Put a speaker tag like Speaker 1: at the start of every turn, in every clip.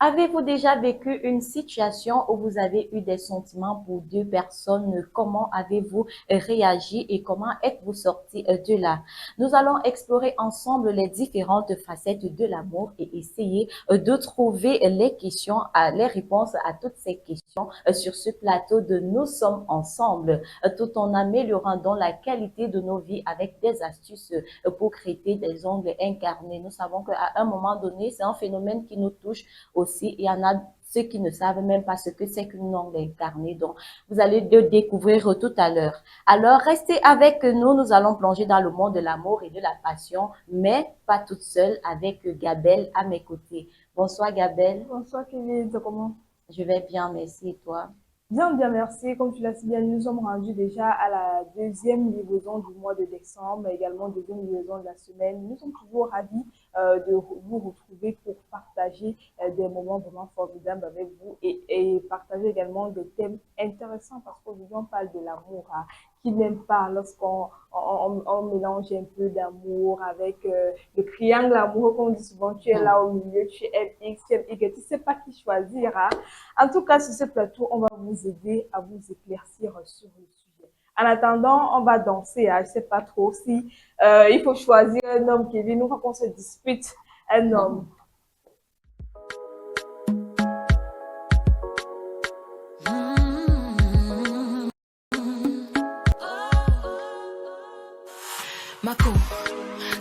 Speaker 1: Avez-vous déjà vécu une situation où vous avez eu des sentiments pour deux personnes? Comment avez-vous réagi et comment êtes-vous sorti de là? Nous allons explorer ensemble les différentes facettes de l'amour et essayer de trouver les questions, les réponses à toutes ces questions sur ce plateau de Nous sommes ensemble, tout en améliorant dans la qualité de nos vies avec des astuces pour créer des ongles incarnés. Nous savons qu'à un moment donné, c'est un phénomène qui nous touche aussi. Il y en a ceux qui ne savent même pas ce que c'est qu'une ongle incarnée. Donc, vous allez le découvrir tout à l'heure. Alors, restez avec nous. Nous allons plonger dans le monde de l'amour et de la passion, mais pas toute seule, avec Gabelle à mes côtés. Bonsoir, Gabelle.
Speaker 2: Bonsoir Kevin, c'est comment?
Speaker 1: Je vais bien, merci. Et toi?
Speaker 2: Bien, bien, merci. Comme tu l'as si bien dit, nous sommes rendus déjà à la deuxième livraison du mois de décembre, mais également deuxième livraison de la semaine. Nous sommes toujours ravis de vous retrouver pour partager des moments vraiment formidables avec vous et partager également des thèmes intéressants parce qu'aujourd'hui on parle de l'amour. Hein. Qui n'aime pas lorsqu'on on mélange un peu d'amour avec le triangle amoureux qu'on dit souvent, tu es là au milieu, tu aimes X, tu aimes Y, tu ne sais pas qui choisir. Hein. En tout cas, sur ce plateau, on va vous aider à vous éclaircir sur le sujet. En attendant, on va danser. Hein. Je ne sais pas trop si il faut choisir un homme, Kevin, ou qu'on se dispute un homme.
Speaker 3: Mako,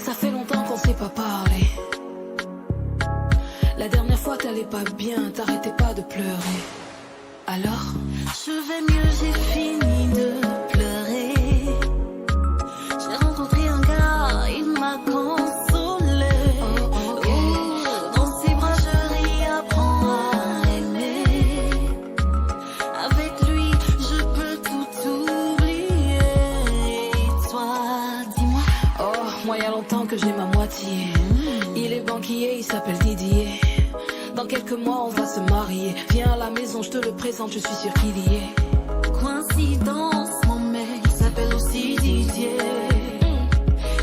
Speaker 3: ça fait longtemps qu'on s'est pas parlé. La dernière fois t'allais pas bien, t'arrêtais pas de pleurer. Alors, je vais mieux, j'ai fini de pleurer. J'ai rencontré un gars, il m'a consolé. Dans ses bras je ris, apprends à aimer. Avec lui, je peux tout oublier. Et toi, dis-moi. Oh, moi y a longtemps que j'ai ma moitié. Il est banquier, il s'appelle Didier. Dans quelques mois on va se marier. Viens à la maison, je te le présente, je suis sûre qu'il y est. Coïncidence, mon mec, il s'appelle aussi Didier.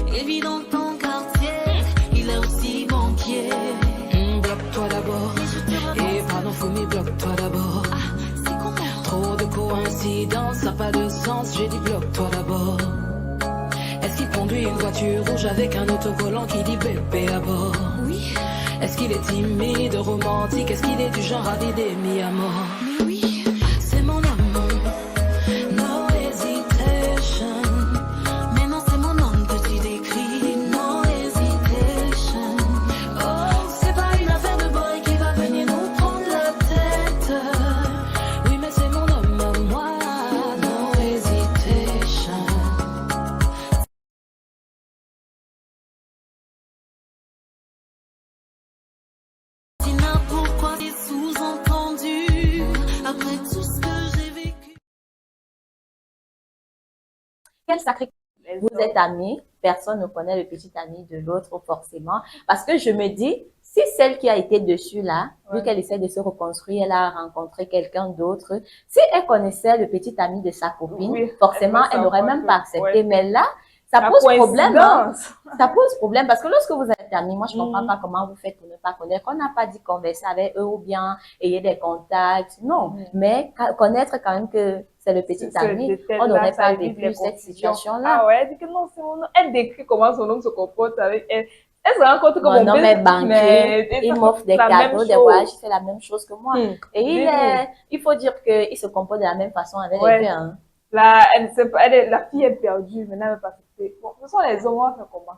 Speaker 3: Il vit dans ton quartier, il est aussi banquier. Bloque-toi d'abord. Et pardon, faut m'y bloque-toi d'abord. Ah, c'est comment? Trop de coïncidences, ça n'a pas de sens, j'ai dit bloque-toi d'abord. Est-ce qu'il conduit une voiture rouge avec un autocollant qui dit bébé à bord? Oui. Est-ce qu'il est timide, romantique? Est-ce qu'il est du genre à vider mis à mort? Mais oui, c'est mon amour. No hesitation. Mais non, c'est mon homme que tu décris. No hesitation. Oh, c'est pas une affaire de boy qui va venir nous prendre la tête. Oui, mais c'est mon homme à moi. No hesitation. Pourquoi c'est sous-entendu après tout ce que j'ai vécu?
Speaker 1: Quel sacré. Vous êtes amis, personne ne connaît le petit ami de l'autre forcément. Parce que je me dis, si celle qui a été dessus là, vu qu'elle essaie de se reconstruire, elle a rencontré quelqu'un d'autre, si elle connaissait le petit ami de sa copine,
Speaker 2: Oui,
Speaker 1: forcément, elle n'aurait même pas accepté.
Speaker 2: Ouais.
Speaker 1: Mais là, ça
Speaker 2: La
Speaker 1: pose problème. Hein.
Speaker 2: coïncidence.
Speaker 1: Ça pose problème parce que lorsque vous êtes amis, moi je comprends pas comment vous faites pour ne pas connaître. On n'a pas dit converser avec eux ou bien ayez des contacts. Non, mais connaître quand même que c'est le petit ami, on n'aurait pas vécu cette situation-là.
Speaker 2: Ah ouais, elle dit que non, c'est mon nom. Elle décrit comment son homme se comporte avec elle. Elle se rend compte que
Speaker 1: Mon
Speaker 2: mon
Speaker 1: homme est banquier,
Speaker 2: mais
Speaker 1: il m'offre des cadeaux, des voyages, il fait la même chose que moi. Et il faut dire qu'il se comporte de la même façon avec les deux. Hein.
Speaker 2: Là, la fille est perdue, maintenant elle va pas accepter. Bon, ce sont les hommes, on va faire comment?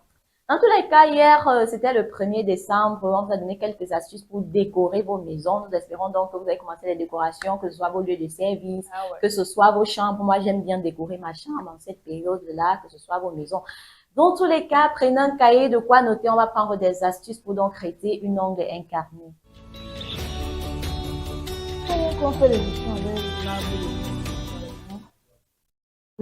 Speaker 1: Dans tous les cas, hier, c'était le 1er décembre. On vous a donné quelques astuces pour décorer vos maisons. Nous espérons donc que vous avez commencé les décorations, que ce soit vos lieux de service, que ce soit vos chambres. Moi, j'aime bien décorer ma chambre en cette période-là, que ce soit vos maisons. Dans tous les cas, prenez un cahier de quoi noter. On va prendre des astuces pour donc créer une ongle incarnée.
Speaker 2: Comment on fait les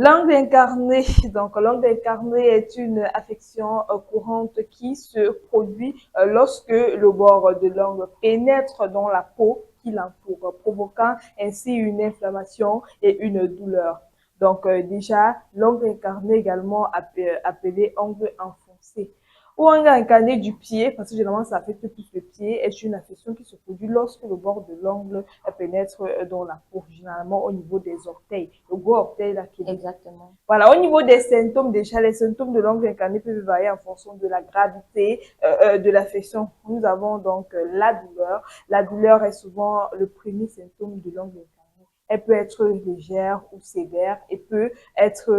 Speaker 2: L'angle incarné, donc l'angle incarné est une affection courante qui se produit lorsque le bord de l'angle pénètre dans la peau qui l'entoure, provoquant ainsi une inflammation et une douleur. Donc déjà, l'angle incarné également appelé angle enfoncé. Ou un incarné du pied, parce que généralement ça affecte plus le pied, est une affection qui se produit lorsque le bord de l'ongle pénètre dans la peau, généralement au niveau des orteils, le gros orteil là qui est.
Speaker 1: Exactement.
Speaker 2: Voilà, au niveau des symptômes, déjà, les symptômes de l'ongle incarné peuvent varier en fonction de la gravité de l'affection. Nous avons donc la douleur. La douleur est souvent le premier symptôme de l'ongle incarné. Elle peut être légère ou sévère et peut être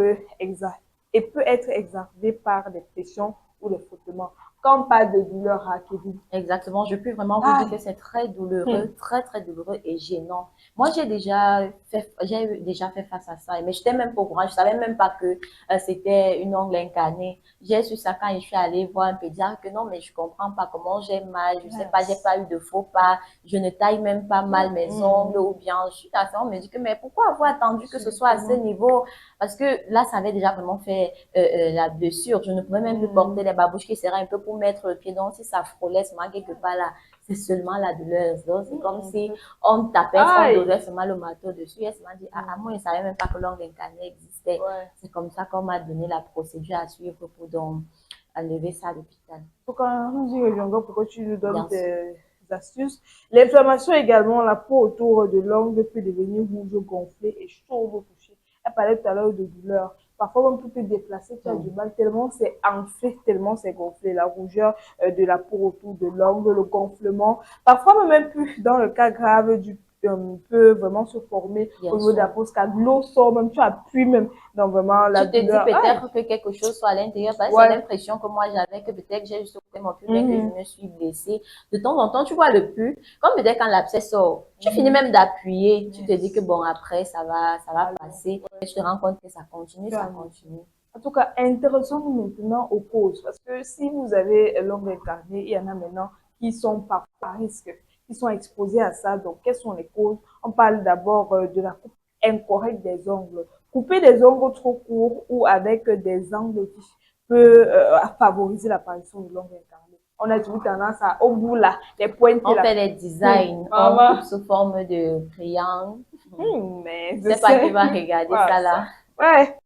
Speaker 2: exacerbée par des pressions ou des frottements. Quand on parle de douleur à Kevin.
Speaker 1: Exactement, je peux vraiment vous dire que c'est très douloureux, très douloureux et gênant. Moi, j'ai déjà fait face à ça, mais j'étais même pas au courant, je savais même pas que c'était une ongle incarnée. J'ai su ça quand je suis allée voir un pédiatre que non, mais je comprends pas comment j'ai mal, je sais pas, j'ai pas eu de faux pas, je ne taille même pas mal mes ongles ou bien je suis assez, on me dit que mais pourquoi avoir attendu que ce soit à ce niveau? Parce que là, ça avait déjà vraiment fait la blessure. Je ne pouvais même plus porter les babouches qui seraient un peu pour mettre le pied. Donc, si ça frôlait seulement quelque part là, c'est seulement la douleur. Donc, c'est comme si on tapait, on dosait seulement le marteau dessus. Et elle m'a dit, ah, moi, je ne savais même pas que l'ongle incarné existait. C'est comme ça qu'on m'a donné la procédure à suivre pour donc enlever ça à l'hôpital.
Speaker 2: Quand on dit pourquoi tu nous donnes tes astuces. L'inflammation également, la peau autour de l'ongle peut devenir rouge, gonflée et chaude au toucher. Elle parlait tout à l'heure de douleur. Parfois, même pour te déplacer, tu as du mal tellement c'est enflé, tellement c'est gonflé. La rougeur de la peau autour de l'ongle, le gonflement. Parfois, même plus dans le cas grave peut vraiment se former au niveau de la peau, quand l'eau sort, même tu appuies même dans vraiment la douleur.
Speaker 1: Tu te dis peut-être que quelque chose soit à l'intérieur, parce que c'est l'impression que moi j'avais, que peut-être j'ai juste coupé mon pus, que je me suis blessée. De temps en temps, tu vois le pus, comme peut-être quand l'abcès sort, tu finis même d'appuyer, tu te dis que bon, après, ça va passer, et tu te rends compte que ça continue.
Speaker 2: En tout cas, intéressons-nous maintenant aux causes, parce que si vous avez l'ongle incarné, il y en a maintenant qui sont par risque, qui sont exposés à ça. Donc, quelles sont les causes? On parle d'abord de la coupe incorrecte des ongles. Couper des ongles trop courts ou avec des angles qui peut favoriser l'apparition de l'ongle incarné. On a toujours tendance à, au bout là, les pointes.
Speaker 1: On fait les designs, on coupe sous forme de triangle.
Speaker 2: Mais
Speaker 1: je sais pas qui va regarder ça là.
Speaker 2: Ouais.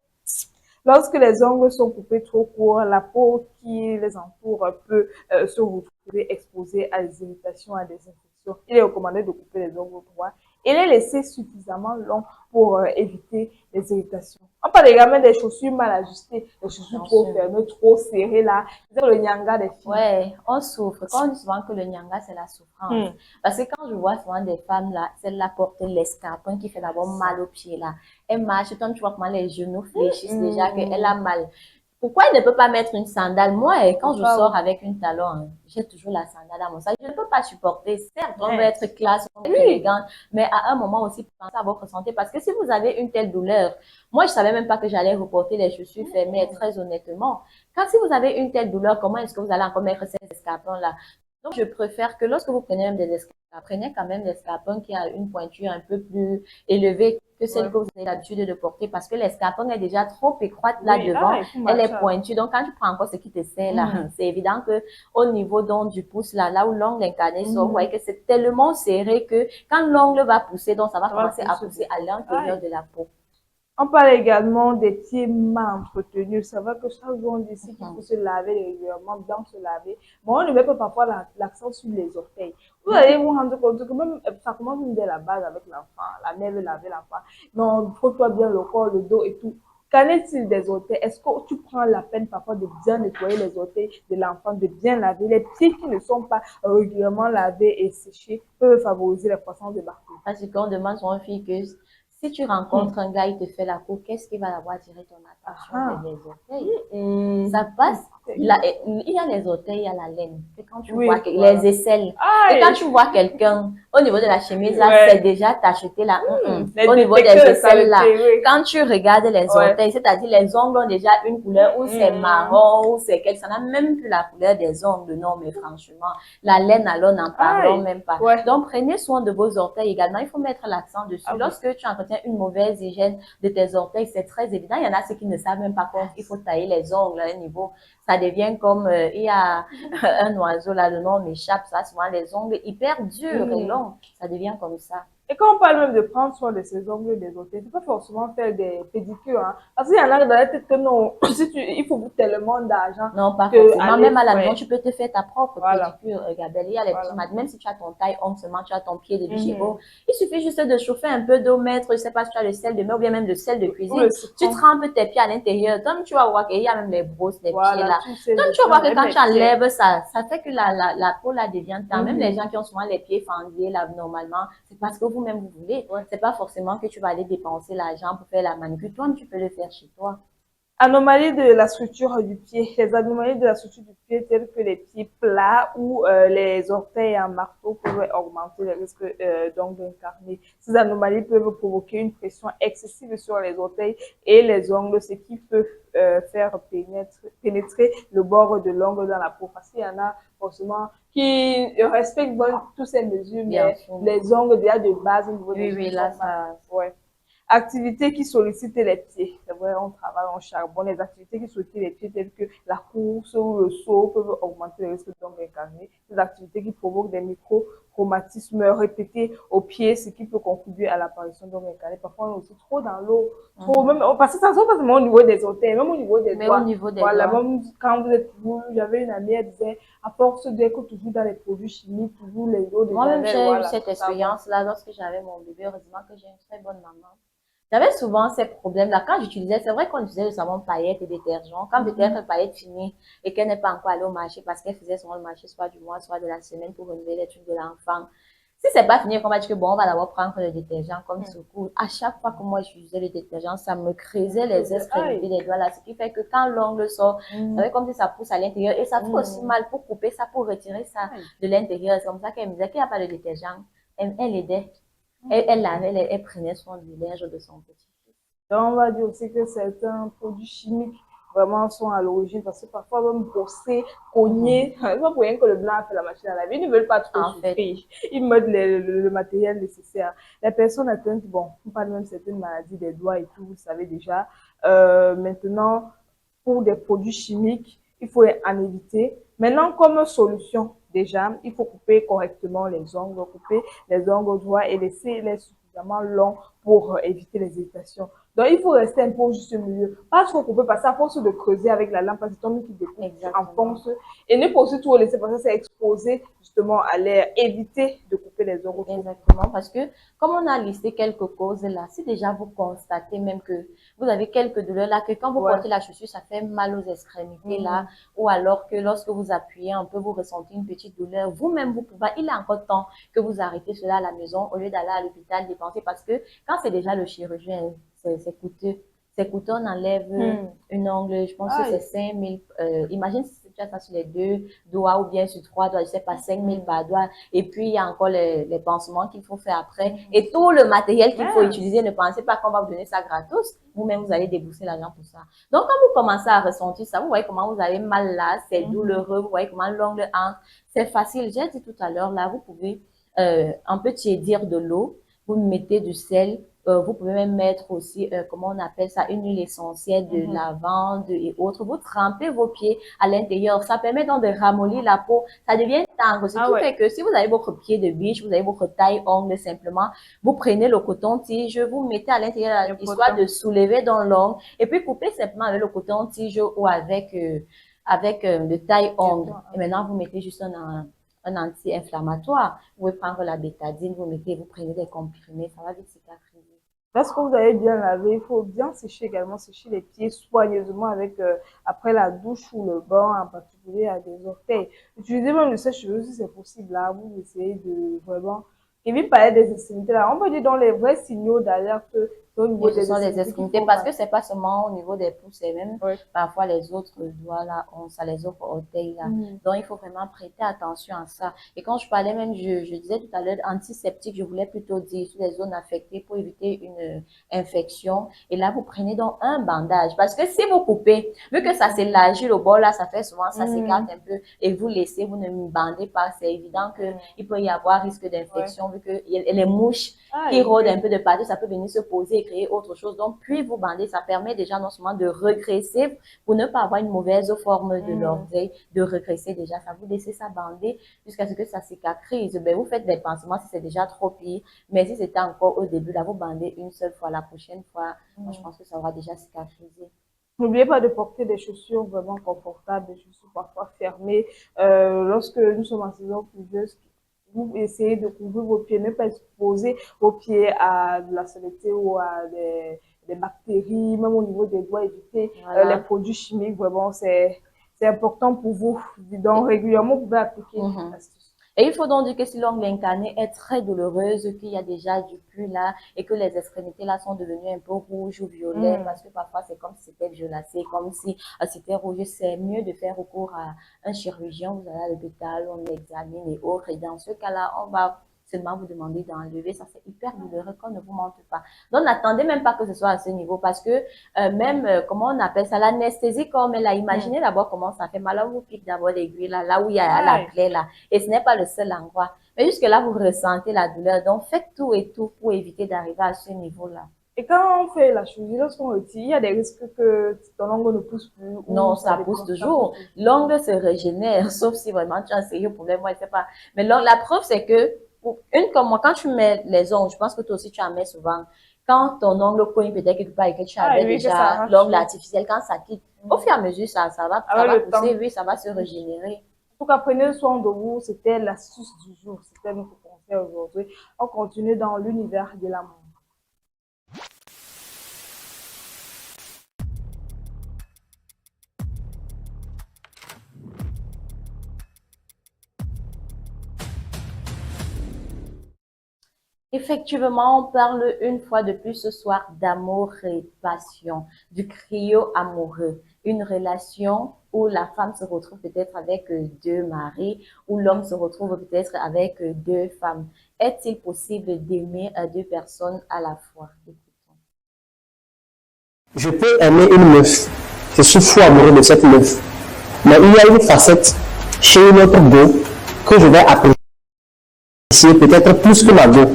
Speaker 2: Lorsque les ongles sont coupés trop courts, la peau qui les entoure peut se retrouver exposée à des irritations, à des infections. Il est recommandé de couper les ongles droits et les laisser suffisamment longs pour éviter les irritations. On parle également des chaussures mal ajustées, des chaussures trop fermées, trop serrées là. C'est le nyanga des filles.
Speaker 1: Ouais, on souffre. Quand on dit souvent que le nyanga, c'est la souffrance. Parce que quand je vois souvent des femmes là, celle-là porte l'escarpin qui fait d'abord mal aux pieds là. Elle marche, quand tu vois comment les genoux fléchissent déjà, qu'elle a mal. Pourquoi elle ne peut pas mettre une sandale? Moi, quand je sors avec une talon, j'ai toujours la sandale à mon sac. Je ne peux pas supporter. Certes, on veut être classe, on veut être élégante, mais à un moment aussi, pensez à votre santé. Parce que si vous avez une telle douleur, moi, je savais même pas que j'allais reporter les chaussures fermées, très honnêtement. Quand si vous avez une telle douleur, comment est-ce que vous allez encore mettre ces escarpins-là? Donc, je préfère que lorsque vous prenez même des escarpins, prenez quand même l'escarpin qui a une pointure un peu plus élevée que celle que vous avez l'habitude de porter, parce que l'escarpin est déjà trop étroite là devant, elle est pointue. Donc, quand tu prends encore ce qui te sert là, c'est évident que au niveau donc du pouce là où l'ongle incarné sort, vous voyez que c'est tellement serré que quand l'ongle va pousser, donc ça va commencer à pousser à l'intérieur de la peau.
Speaker 2: On parle également des pieds mal entretenus. C'est vrai que chaque jour on dit ici qu'il faut se laver régulièrement, bien se laver. Mais on ne met pas parfois l'accent sur les orteils. Vous allez vous rendre compte que même ça commence dès la base avec l'enfant. La mère veut laver l'enfant. Non, frotte-toi bien le corps, le dos et tout. Qu'en est-il des orteils? Est-ce que tu prends la peine parfois de bien nettoyer les orteils de l'enfant, de bien laver? Les pieds qui ne sont pas régulièrement lavés et séchés peuvent favoriser la croissance des bactéries.
Speaker 1: Parce qu'on demande sur une fille que si tu rencontres un gars, il te fait la cour, qu'est-ce qui va avoir attiré ton attention? C'est les orteils. Ça passe. Il y a les orteils, il y a la laine. Et quand tu vois les aisselles. Et quand tu vois quelqu'un au niveau de la chemise, là, c'est déjà tacheté là. Au niveau des aisselles, là. Quand tu regardes les orteils, c'est-à-dire les ongles ont déjà une couleur où c'est marron, ou c'est quelque chose. Ça n'a même plus la couleur des ongles. Non, mais franchement, la laine, alors, n'en parlons même pas. Donc, prenez soin de vos orteils également. Il faut mettre l'accent dessus. Lorsque tu entretiens une mauvaise hygiène de tes orteils, c'est très évident. Il y en a ceux qui ne savent même pas qu'il faut tailler les ongles à un niveau. Ça devient comme, il y a un oiseau là, le nom m'échappe, ça, souvent les ongles hyper durs et longs. Ça devient comme ça.
Speaker 2: Et quand on parle même de prendre soin de ses ongles des orteils, c'est pas forcément faire des pédicures, hein. Parce qu'il y en a dans la tête que non, si tu, il faut tellement d'argent
Speaker 1: Non, pas
Speaker 2: que
Speaker 1: forcément.
Speaker 2: aller,
Speaker 1: Même à la maison,
Speaker 2: ouais,
Speaker 1: tu peux te faire ta propre
Speaker 2: voilà,
Speaker 1: pédicure, Gabrielle. Il y a les petits
Speaker 2: voilà.
Speaker 1: mats. Même si tu as ton taille ongle seulement, tu as ton pied de
Speaker 2: Mhm.
Speaker 1: bichego. Il suffit juste de chauffer un peu d'eau, mettre, je sais pas si tu as le sel de mer ou bien même le sel de
Speaker 2: Ou le
Speaker 1: cuisine. Tu
Speaker 2: citron,
Speaker 1: trempes tes pieds à l'intérieur. Donc, tu vas voir qu'il y a même les brosses des pieds
Speaker 2: voilà,
Speaker 1: là.
Speaker 2: tu sais
Speaker 1: Donc, tu vas voir
Speaker 2: maintenant,
Speaker 1: que
Speaker 2: même
Speaker 1: quand
Speaker 2: les
Speaker 1: tu
Speaker 2: pieds.
Speaker 1: enlèves ça, ça fait que la peau là devient tendre. Même les
Speaker 2: Mhm.
Speaker 1: gens qui ont souvent les pieds fendus là, normalement, c'est parce que vous-même vous voulez. C'est pas forcément que tu vas aller dépenser l'argent pour faire la manucure. Toi, tu peux le faire chez toi.
Speaker 2: Anomalies de la structure du pied. Les anomalies de la structure du pied, telles que les pieds plats ou les orteils en marteau, peuvent augmenter le risque d'ongles incarnés. Ces anomalies peuvent provoquer une pression excessive sur les orteils et les ongles, ce qui peut faire pénétrer le bord de l'ongle dans la peau. Parce qu'il y en a forcément qui respectent bon, toutes ces mesures,
Speaker 1: Bien
Speaker 2: mais
Speaker 1: sûr.
Speaker 2: les ongles déjà de base au niveau
Speaker 1: Oui,
Speaker 2: des ongles
Speaker 1: oui,
Speaker 2: sont
Speaker 1: là,
Speaker 2: mal.
Speaker 1: ça.
Speaker 2: Ouais. Activités qui sollicitent les pieds. C'est vrai, on travaille, on charbonne. Les activités qui sollicitent les pieds, telles que la course ou le saut, peuvent augmenter le risque d'ongles incarnés. Des activités qui provoquent des micro-traumatismes répétés aux pieds, ce qui peut contribuer à l'apparition d'ongles incarnés. Parfois, on est aussi trop dans l'eau, trop, même, parce que ça ne se passe pas seulement au niveau des orteils, même au niveau des
Speaker 1: Mais au
Speaker 2: doigts.
Speaker 1: niveau des
Speaker 2: Voilà,
Speaker 1: doigts.
Speaker 2: même quand vous êtes, j'avais une amie, elle disait, à force d'être toujours dans les produits chimiques, toujours les eaux de
Speaker 1: Moi-même,
Speaker 2: Javel,
Speaker 1: j'ai eu
Speaker 2: voilà,
Speaker 1: cette
Speaker 2: tout ça, bon.
Speaker 1: expérience-là lorsque j'avais mon bébé. Heureusement que j'ai une très bonne maman. J'avais souvent ces problèmes-là. Quand j'utilisais, c'est vrai qu'on utilisait le savon paillettes et détergent. Quand peut-être
Speaker 2: Mhm.
Speaker 1: la paillette finit et qu'elle n'est pas encore allée au marché parce qu'elle faisait souvent le marché soit du mois, soit de la semaine pour renouveler les trucs de l'enfant. Si c'est pas fini, on va dire que bon, on va d'abord prendre le détergent comme secours. À chaque fois que moi j'utilisais le détergent, ça me creusait les extrémités
Speaker 2: Aïe.
Speaker 1: des doigts là. Ce qui fait que quand l'ongle sort, ça
Speaker 2: Mhm.
Speaker 1: fait comme si ça pousse à l'intérieur et ça fait aussi
Speaker 2: Mhm.
Speaker 1: mal pour couper ça, pour retirer ça
Speaker 2: Aïe.
Speaker 1: de l'intérieur. C'est comme ça qu'elle me disait qu'il n'y a pas de détergent. Elle aidait. Elle lavait, elle prenait soin du linge de son petit.
Speaker 2: Donc, on va dire aussi que certains produits chimiques vraiment sont à l'origine parce que parfois même brosser,
Speaker 1: Mhm.
Speaker 2: cogner, c'est pas pour rien que le blanc a fait la machine à laver, ils ne veulent pas trop
Speaker 1: En fait,
Speaker 2: souffrir, ils mettent le matériel nécessaire. Les personnes atteintes, bon, on parle même de certaines maladies des doigts et tout, vous savez déjà. Maintenant, pour des produits chimiques, il faut en éviter. Maintenant, comme solution, déjà, il faut couper correctement les ongles, couper les ongles au doigt et laisser les suffisamment longs pour éviter les irritations. Donc, il faut rester un peu au juste milieu. Pas trop couper parce qu'à force de creuser avec la lampe, c'est ton qui découpe, tu
Speaker 1: exactement.
Speaker 2: enfonces. Et ne pas aussi tout laisser parce que c'est exposé justement à l'air. Éviter de couper les ongles trop.
Speaker 1: Exactement, parce que comme on a listé quelques causes là, si déjà vous constatez même que vous avez quelques douleurs là, que quand vous
Speaker 2: Ouais.
Speaker 1: portez la chaussure, ça fait mal aux extrémités là,
Speaker 2: Mhm.
Speaker 1: ou alors que lorsque vous appuyez un peu, vous ressentez une petite douleur, vous-même vous pouvez, il est encore temps que vous arrêtez cela à la maison au lieu d'aller à l'hôpital dépenser, parce que quand c'est déjà le chirurgien, c'est coûteux. C'est coûteux, on enlève
Speaker 2: Mhm.
Speaker 1: une ongle, je pense que c'est
Speaker 2: Aïe.
Speaker 1: 5 000. Imagine si tu as ça sur les deux doigts ou bien sur trois doigts, je sais pas, 5 000
Speaker 2: Mhm.
Speaker 1: par doigt. Et puis, il y a encore les pansements qu'il faut faire après.
Speaker 2: Mhm.
Speaker 1: Et tout le matériel qu'il faut utiliser,
Speaker 2: Mince.
Speaker 1: ne pensez pas qu'on va vous donner ça gratos. Vous-même, vous allez débourser l'argent pour ça. Donc, quand vous commencez à ressentir ça, vous voyez comment vous avez mal là, c'est
Speaker 2: Mhm.
Speaker 1: douloureux, vous voyez comment l'ongle entre. C'est facile. J'ai dit tout à l'heure, là, vous pouvez un peu tiédir de l'eau, vous mettez du sel, vous pouvez même mettre aussi, comment on appelle ça, une huile essentielle de
Speaker 2: Mhm.
Speaker 1: lavande et autres. Vous trempez vos pieds à l'intérieur. Ça permet donc de ramollir la peau. Ça devient tendre. Ce
Speaker 2: Ah
Speaker 1: qui
Speaker 2: ouais.
Speaker 1: fait que si vous avez votre pied de biche, vous avez votre taille ongle simplement, vous prenez le coton-tige, vous mettez à l'intérieur, histoire
Speaker 2: Important.
Speaker 1: de soulever dans l'ongle et puis couper simplement avec le coton-tige ou avec le taille ongle. Et maintenant, vous mettez juste un anti-inflammatoire. Vous pouvez prendre la bétadine, vous mettez, vous prenez des comprimés, ça va vite cicatriser.
Speaker 2: Lorsque vous avez bien lavé, il faut bien sécher également, sécher les pieds soigneusement avec, après la douche ou le bain, en particulier à des orteils. Utilisez même le sèche-cheveux si c'est possible, là, vous essayez de vraiment, et puis parler des extrémités, là, on peut dire dans les vrais signaux d'alerte au niveau
Speaker 1: Et ce
Speaker 2: des
Speaker 1: sont les
Speaker 2: extrémités qu'il
Speaker 1: extrémités
Speaker 2: faut
Speaker 1: parce que
Speaker 2: masser.
Speaker 1: c'est pas seulement au niveau des pouces, c'est même
Speaker 2: Ouais.
Speaker 1: parfois les autres doigts là, on, ça les autres orteils là.
Speaker 2: Mhm.
Speaker 1: Donc il faut vraiment prêter attention à ça. Et quand je parlais même, je disais tout à l'heure antiseptique, je voulais plutôt dire sur les zones affectées pour éviter une infection. Et là, vous prenez donc un bandage parce que si vous coupez, vu que ça s'élargit le bord là, ça fait souvent, ça s'écarte
Speaker 2: Mhm.
Speaker 1: un peu et vous laissez, vous ne bandez pas, c'est évident que
Speaker 2: Mhm.
Speaker 1: il peut y avoir risque
Speaker 2: Ouais.
Speaker 1: d'infection vu que les mouches qui
Speaker 2: Aïe,
Speaker 1: rôdent un
Speaker 2: oui.
Speaker 1: peu de partout, ça peut venir se poser. Et créer autre chose. Donc, puis vous bandez, ça permet déjà non seulement de regresser pour ne pas avoir une mauvaise forme de l'orgueil, de regresser déjà. Ça vous laisse ça bander jusqu'à ce que ça cicatrise. Ben, vous faites des pansements si c'est déjà trop pire. Mais si c'était encore au début, là, vous bandez une seule fois. La prochaine fois, moi, je pense que ça aura déjà cicatrisé.
Speaker 2: N'oubliez pas de porter des chaussures vraiment confortables, des chaussures parfois fermées. Lorsque nous sommes en saison pluvieuse, vous essayez de couvrir vos pieds, ne pas exposer vos pieds à de la saleté ou à des bactéries, même au niveau des doigts, éviter les produits chimiques. Vraiment, c'est important pour vous. Donc, régulièrement, vous pouvez appliquer l'astuce.
Speaker 1: Et il faut donc dire que si l'ongle incarné est très douloureuse, qu'il y a déjà du pus là et que les extrémités là sont devenues un peu rouges ou violets parce que parfois c'est comme si c'était violacé, comme si c'était rouge, c'est mieux de faire recours à un chirurgien. Vous allez à l'hôpital, on l'examine et autres. Et dans ce cas-là, on va seulement vous demander d'enlever. Ça, c'est hyper douloureux qu'on ne vous montre pas. Donc, n'attendez même pas que ce soit à ce niveau parce que même, comment on appelle ça, l'anesthésie, comme elle a imaginé d'abord comment ça fait mal. On vous pique d'abord l'aiguille là où il y a la plaie là. Et ce n'est pas le seul endroit. Mais jusque là, vous ressentez la douleur. Donc, faites tout et tout pour éviter d'arriver à ce niveau-là.
Speaker 2: Et quand on fait la chirurgie, lorsqu'on retire, il y a des risques que ton ongle ne pousse plus.
Speaker 1: Non, ça pousse toujours. L'ongle se régénère, sauf si vraiment tu as un sérieux problème, moi, je sais pas. Mais la preuve, c'est que, comme moi, quand tu mets les ongles, je pense que toi aussi tu en mets souvent. Quand ton ongle cogne peut-être quelque part et que tu avais déjà l'ongle artificiel, quand ça quitte, au fur et à mesure, ça va pousser, oui, ça va se régénérer.
Speaker 2: En tout cas, prenez soin de vous. C'était l'astuce du jour. C'était notre conseil aujourd'hui. On continue dans l'univers de l'amour.
Speaker 1: Effectivement, on parle une fois de plus ce soir d'amour et passion, du trio amoureux. Une relation où la femme se retrouve peut-être avec deux maris, où l'homme se retrouve peut-être avec deux femmes. Est-il possible d'aimer deux personnes à la fois? Écoutons.
Speaker 4: Je peux aimer une meuf, je suis fou amoureux de cette meuf, mais il y a une facette chez une autre go que je vais apprécier peut-être plus que ma go.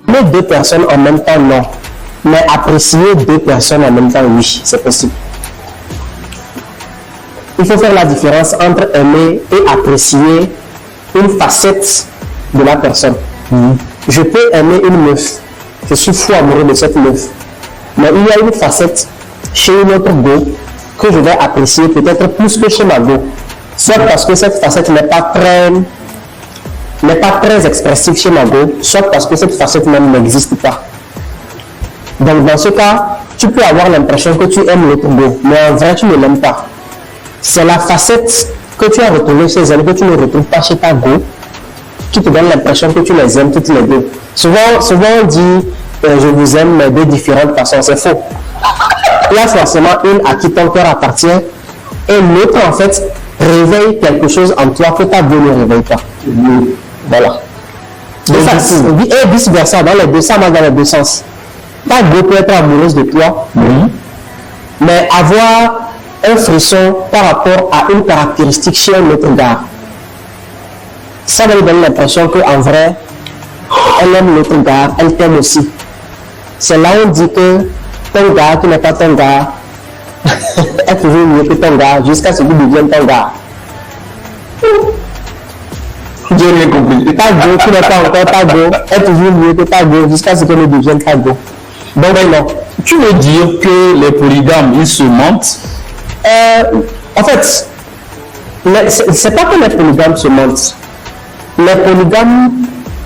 Speaker 4: Mais deux personnes en même temps, non. Mais apprécier deux personnes en même temps, oui, c'est possible. Il faut faire la différence entre aimer et apprécier une facette de la personne. Je peux aimer une meuf, je suis fou amoureux de cette meuf, mais il y a une facette chez une autre go que je vais apprécier peut-être plus que chez ma go. Soit parce que cette facette n'est pas très expressive chez ma go, soit parce que cette facette même n'existe pas. Donc dans ce cas, tu peux avoir l'impression que tu aimes l'autre go, mais en vrai tu ne l'aimes pas. C'est la facette que tu as retrouvée chez elle, que tu ne retrouves pas chez ta go, qui te donne l'impression que tu les aimes toutes les deux. Souvent on dit je vous aime mais de différentes façons, c'est faux. Il y a forcément une à qui ton cœur appartient et l'autre en fait réveille quelque chose en toi que ta go ne réveille pas. Voilà. Et vice versa, dans les deux sens, dans les deux sens. Ta go peut être amoureuse de toi, mais avoir un frisson par rapport à une caractéristique chez un autre gars, ça va lui donner l'impression qu'en vrai, elle aime l'autre gars, elle t'aime aussi. C'est là où on dit que ton gars qui n'est pas ton gars est toujours mieux que ton gars jusqu'à ce qu'il devienne ton gars. J'ai rien compris. Ta go qui n'est pas encore ta go est toujours mieux que ta go jusqu'à ce qu'elle ne devienne ta go. Donc non.
Speaker 5: Tu veux dire que les polygames, ils se mentent?
Speaker 4: En fait, c'est pas que les polygames se mentent. Les polygames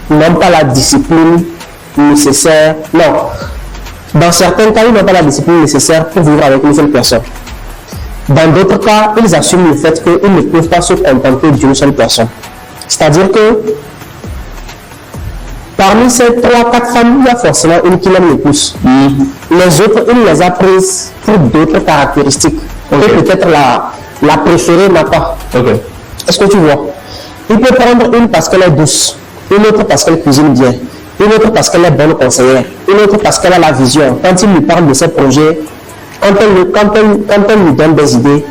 Speaker 4: n'ont pas la discipline nécessaire. Non. Dans certains cas, ils n'ont pas la discipline nécessaire pour vivre avec une seule personne. Dans d'autres cas, ils assument le fait qu'ils ne peuvent pas se contenter d'une seule personne. C'est-à-dire que parmi ces 3-4 femmes, il y a forcément une qui l'aime le plus. Les autres, il les a prises pour d'autres caractéristiques. Et peut-être la préférée n'a pas. Est-ce que tu vois? Il peut prendre une parce qu'elle est douce, une autre parce qu'elle cuisine bien, une autre parce qu'elle est bonne conseillère, une autre parce qu'elle a la vision. Quand il lui parle de ses projets, quand elle lui donne des idées,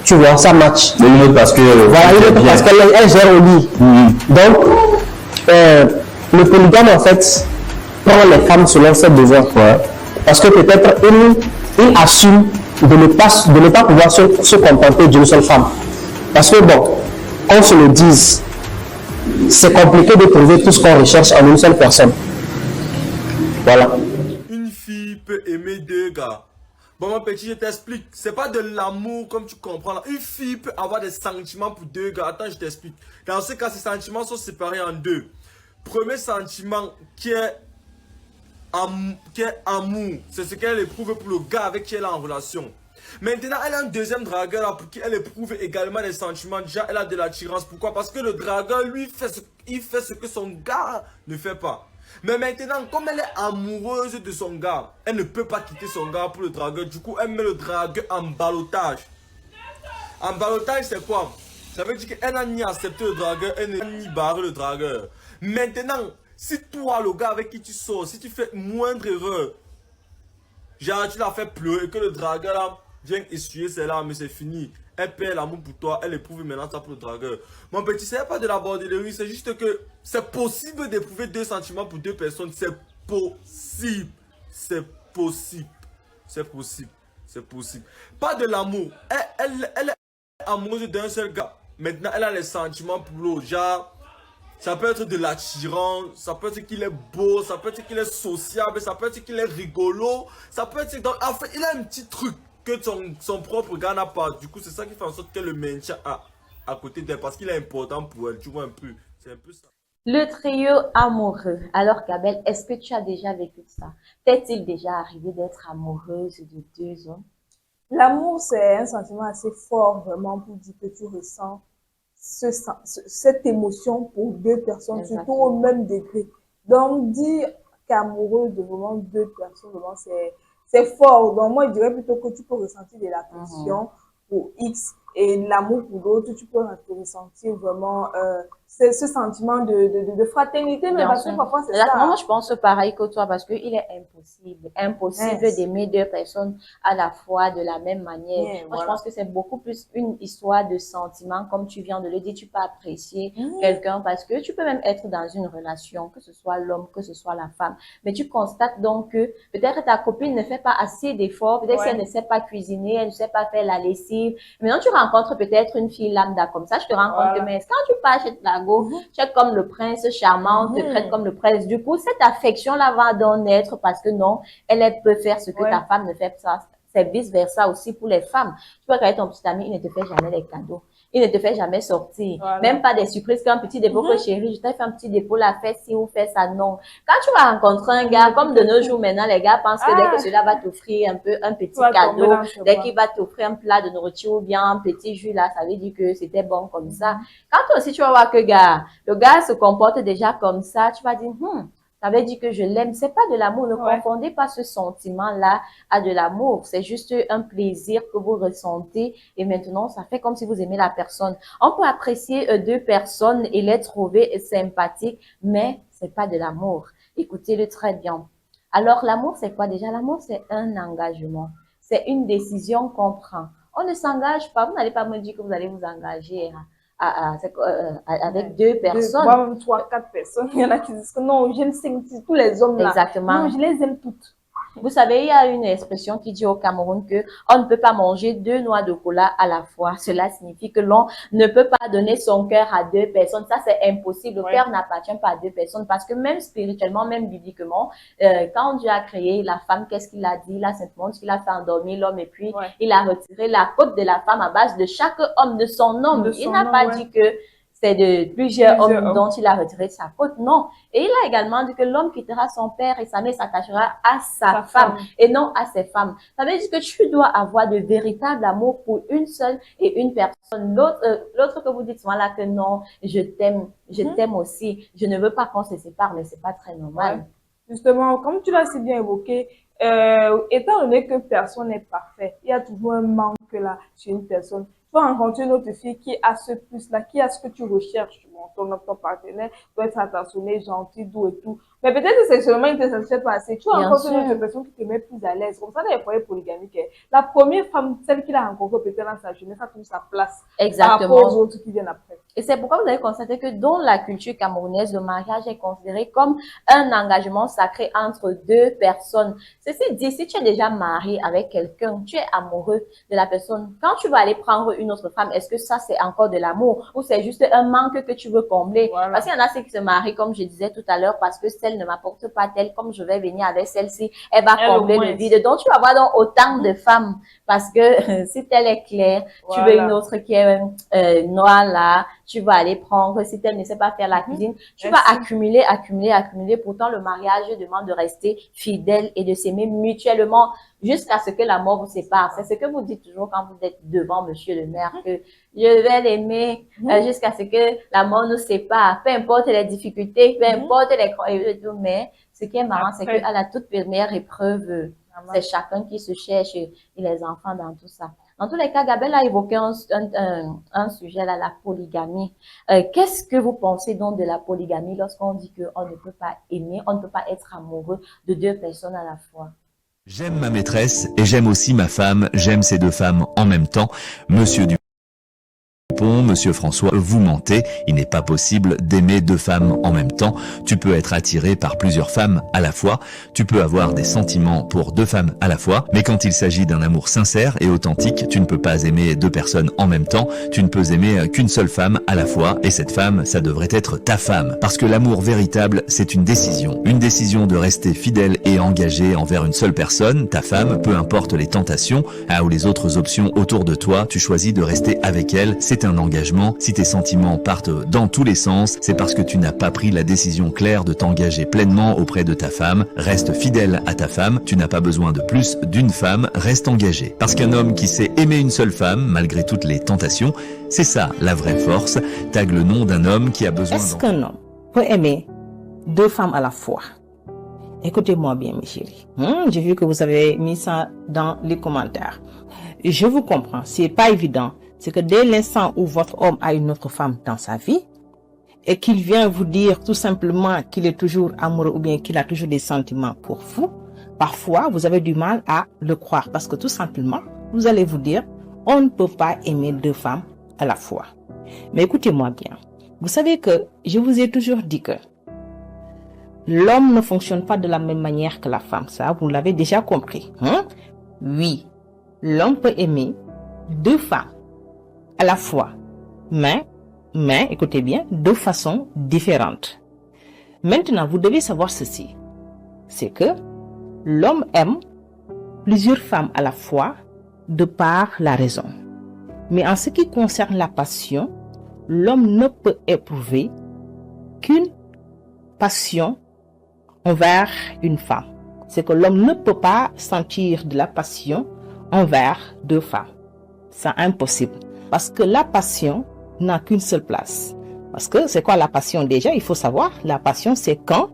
Speaker 4: tu vois, ça match.
Speaker 5: Une autre parce que...
Speaker 4: Voilà, une autre parce qu'elle gère au lit. Donc, le polygame, en fait, prend les femmes selon ses besoins. Parce que peut-être il assume de ne pas pouvoir se contenter d'une seule femme. Parce que bon, qu'on se le dise, c'est compliqué de trouver tout ce qu'on recherche en une seule personne. Voilà.
Speaker 6: Une fille peut aimer deux gars. Bon, mon petit, je t'explique. C'est pas de l'amour comme tu comprends là. Une fille peut avoir des sentiments pour deux gars. Attends, je t'explique. Dans ce cas, ces sentiments sont séparés en deux. Premier sentiment qui est amour. C'est ce qu'elle éprouve pour le gars avec qui elle est en relation. Maintenant, elle a un deuxième dragueur là, pour qui elle éprouve également des sentiments. Déjà, elle a de l'attirance. Pourquoi? Parce que le dragueur, lui, il fait ce que son gars ne fait pas. Mais maintenant, comme elle est amoureuse de son gars, elle ne peut pas quitter son gars pour le dragueur. Du coup, elle met le dragueur en ballottage. En ballottage, c'est quoi? Ça veut dire qu'elle n'a ni accepté le dragueur, elle n'a ni barré le dragueur. Maintenant, si toi, le gars avec qui tu sors, si tu fais moindre erreur, genre tu l'as fait pleurer et que le dragueur là vient essuyer ses larmes, mais c'est fini. Elle perd l'amour pour toi, elle éprouve maintenant ça pour le dragueur. Mon petit, c'est pas de la bordellerie, c'est juste que c'est possible d'éprouver deux sentiments pour deux personnes. C'est possible. C'est possible. C'est possible. C'est possible. Pas de l'amour. Elle est amoureuse d'un seul gars. Maintenant, elle a les sentiments pour l'autre. Genre, ça peut être de l'attirance, ça peut être qu'il est beau, ça peut être qu'il est sociable, ça peut être qu'il est rigolo, ça peut être... En fait, il a un petit truc que son propre gars n'a pas. Du coup, c'est ça qui fait en sorte qu'elle le maintient à côté d'elle, parce qu'il est important pour elle, tu vois un peu. C'est un peu ça.
Speaker 1: Le trio amoureux. Alors, Gabelle, est-ce que tu as déjà vécu ça? T'est-il déjà arrivé d'être amoureuse de deux hommes?
Speaker 2: L'amour, c'est un sentiment assez fort, vraiment, pour dire que tu ressens cette émotion pour deux personnes, surtout au même degré. Donc, dire qu'amoureux de vraiment deux personnes, vraiment, c'est fort. Donc, moi, je dirais plutôt que tu peux ressentir de l'affection pour X et l'amour pour l'autre, tu peux ressentir vraiment ce sentiment de fraternité, mais parce que parfois c'est ça.
Speaker 1: Moi, je pense pareil que toi, parce qu'il est impossible d'aimer deux personnes à la fois de la même manière. Moi, je pense que c'est beaucoup plus une histoire de sentiment, comme tu viens de le dire. Tu peux apprécier quelqu'un parce que tu peux même être dans une relation, que ce soit l'homme, que ce soit la femme. Mais tu constates donc que peut-être ta copine ne fait pas assez d'efforts, peut-être qu'elle ne sait pas cuisiner, elle ne sait pas faire la lessive. Maintenant, tu rencontres peut-être une fille lambda comme ça, je te rends compte que mais quand tu pars chez Tlago, tu es comme le prince charmant, tu te traites comme le prince. Du coup, cette affection-là va donc naître parce que non, elle peut faire ce que ta femme ne fait pas. C'est vice-versa aussi pour les femmes. Tu vois, quand ton petit ami, il ne te fait jamais des cadeaux. Il ne te fait jamais sortir. Même pas des surprises qu'un petit dépôt que chérie, je t'ai fait un petit dépôt, la fais ci ou fais ça, non. Quand tu vas rencontrer un gars, comme de nos jours maintenant, les gars pensent que dès que cela va t'offrir un petit cadeau, dès qu'il va t'offrir un plat de nourriture ou bien un petit jus là, ça veut dire que c'était bon comme ça. Quand toi aussi tu vas voir que le gars se comporte déjà comme ça, tu vas dire, ça veut dire que je l'aime. C'est pas de l'amour. Ne confondez pas ce sentiment-là à de l'amour. C'est juste un plaisir que vous ressentez et maintenant, ça fait comme si vous aimez la personne. On peut apprécier deux personnes et les trouver sympathiques, mais c'est pas de l'amour. Écoutez-le très bien. Alors, l'amour, c'est quoi déjà? L'amour, c'est un engagement. C'est une décision qu'on prend. On ne s'engage pas. Vous n'allez pas me dire que vous allez vous engager avec deux personnes.
Speaker 2: Moi, même 3, 4 personnes. Il y en a qui disent que non, j'aime tous les hommes là.
Speaker 1: Exactement.
Speaker 2: Non, je les aime toutes.
Speaker 1: Vous savez, il y a une expression qui dit au Cameroun que on ne peut pas manger deux noix de cola à la fois. Cela signifie que l'on ne peut pas donner son cœur à deux personnes. Ça, c'est impossible. Le cœur n'appartient pas à deux personnes parce que même spirituellement, même bibliquement, quand Dieu a créé la femme, qu'est-ce qu'il a dit? Il a simplement dit qu'il a fait endormir l'homme et puis il a retiré la côte de la femme à base de chaque homme, de son homme. Il n'a pas dit que c'est de plusieurs hommes dont il a retiré sa côte. Non. Et il a également dit que l'homme quittera son père et sa mère s'attachera à sa femme et non à ses femmes. Ça veut dire que tu dois avoir de véritables amour pour une seule et une personne. L'autre que vous dites souvent là que non, je t'aime aussi. Je ne veux pas qu'on se sépare, mais c'est pas très normal.
Speaker 2: Justement, comme tu l'as si bien évoqué, étant donné que personne n'est parfait, il y a toujours un manque là chez une personne. Tu vas rencontrer une autre fille qui a ce plus-là, qui a ce que tu recherches. Bon, ton partenaire doit être attentionné, gentil, doux et tout. Mais peut-être que sexuellement, il ne te satisfait pas assez. Tu vas rencontrer une autre personne qui te met plus à l'aise. Comme ça, dans les foyers polygamiques, la première femme, celle qu'il a rencontrée peut-être dans sa jeunesse, a trouvé sa place.
Speaker 1: Exactement.
Speaker 2: Par rapport aux autres qui viennent après.
Speaker 1: Et c'est pourquoi vous avez constaté que dans la culture camerounaise, le mariage est considéré comme un engagement sacré entre deux personnes. Ceci dit, si tu es déjà marié avec quelqu'un, tu es amoureux de la personne, quand tu vas aller prendre une autre femme, est-ce que ça c'est encore de l'amour ou c'est juste un manque que tu veux combler?
Speaker 2: Voilà.
Speaker 1: Parce qu'il y en a ceux qui se marient, comme je disais tout à l'heure, parce que celle ne m'apporte pas telle, comme je vais venir avec celle-ci, elle va combler le vide. Donc tu vas avoir donc autant de femmes parce que si elle est claire, tu veux une autre qui est noire là, tu vas aller prendre, si elle ne sait pas faire la cuisine, tu vas accumuler. Pourtant, le mariage demande de rester fidèle et de s'aimer mutuellement jusqu'à ce que la mort vous sépare. C'est ce que vous dites toujours quand vous êtes devant monsieur le maire, que je vais l'aimer jusqu'à ce que la mort nous sépare. Peu importe les difficultés, peu importe les... Mais ce qui est marrant, c'est qu'à la toute première épreuve, c'est chacun qui se cherche et les enfants dans tout ça. Dans tous les cas, Gabelle a évoqué un sujet là, la polygamie. Qu'est-ce que vous pensez donc de la polygamie lorsqu'on dit qu'on ne peut pas aimer, on ne peut pas être amoureux de deux personnes à la fois?
Speaker 7: J'aime ma maîtresse et j'aime aussi ma femme, j'aime ces deux femmes en même temps. Monsieur Dupont, Monsieur François, vous mentez, il n'est pas possible d'aimer deux femmes en même temps. Tu peux être attiré par plusieurs femmes à la fois, tu peux avoir des sentiments pour deux femmes à la fois, mais quand il s'agit d'un amour sincère et authentique, tu ne peux pas aimer deux personnes en même temps, tu ne peux aimer qu'une seule femme à la fois, et cette femme, ça devrait être ta femme. Parce que l'amour véritable, c'est une décision de rester fidèle et engagé envers une seule personne, ta femme, peu importe les tentations ou les autres options autour de toi, tu choisis de rester avec elle, c'est un engagement. Si tes sentiments partent dans tous les sens, c'est parce que tu n'as pas pris la décision claire de t'engager pleinement auprès de ta femme. Reste fidèle à ta femme, tu n'as pas besoin de plus d'une femme, reste engagé. Parce qu'un homme qui sait aimer une seule femme, malgré toutes les tentations, c'est ça la vraie force. Tag le nom d'un homme qui a besoin...
Speaker 8: Est-ce qu'un homme peut aimer deux femmes à la fois? Écoutez-moi bien, mes chéris. J'ai vu que vous avez mis ça dans les commentaires. Je vous comprends, c'est pas évident. C'est que dès l'instant où votre homme a une autre femme dans sa vie et qu'il vient vous dire tout simplement qu'il est toujours amoureux ou bien qu'il a toujours des sentiments pour vous, parfois vous avez du mal à le croire parce que tout simplement, vous allez vous dire, on ne peut pas aimer deux femmes à la fois. Mais écoutez-moi bien. Vous savez que je vous ai toujours dit que l'homme ne fonctionne pas de la même manière que la femme. Ça, vous l'avez déjà compris. Oui, l'homme peut aimer deux femmes à la fois, mais, écoutez bien, de façon différente. Maintenant, vous devez savoir ceci, c'est que l'homme aime plusieurs femmes à la fois de par la raison. Mais en ce qui concerne la passion, l'homme ne peut éprouver qu'une passion envers une femme. C'est que l'homme ne peut pas sentir de la passion envers deux femmes. C'est impossible. Parce que la passion n'a qu'une seule place. Parce que c'est quoi la passion déjà? Il faut savoir, la passion c'est quand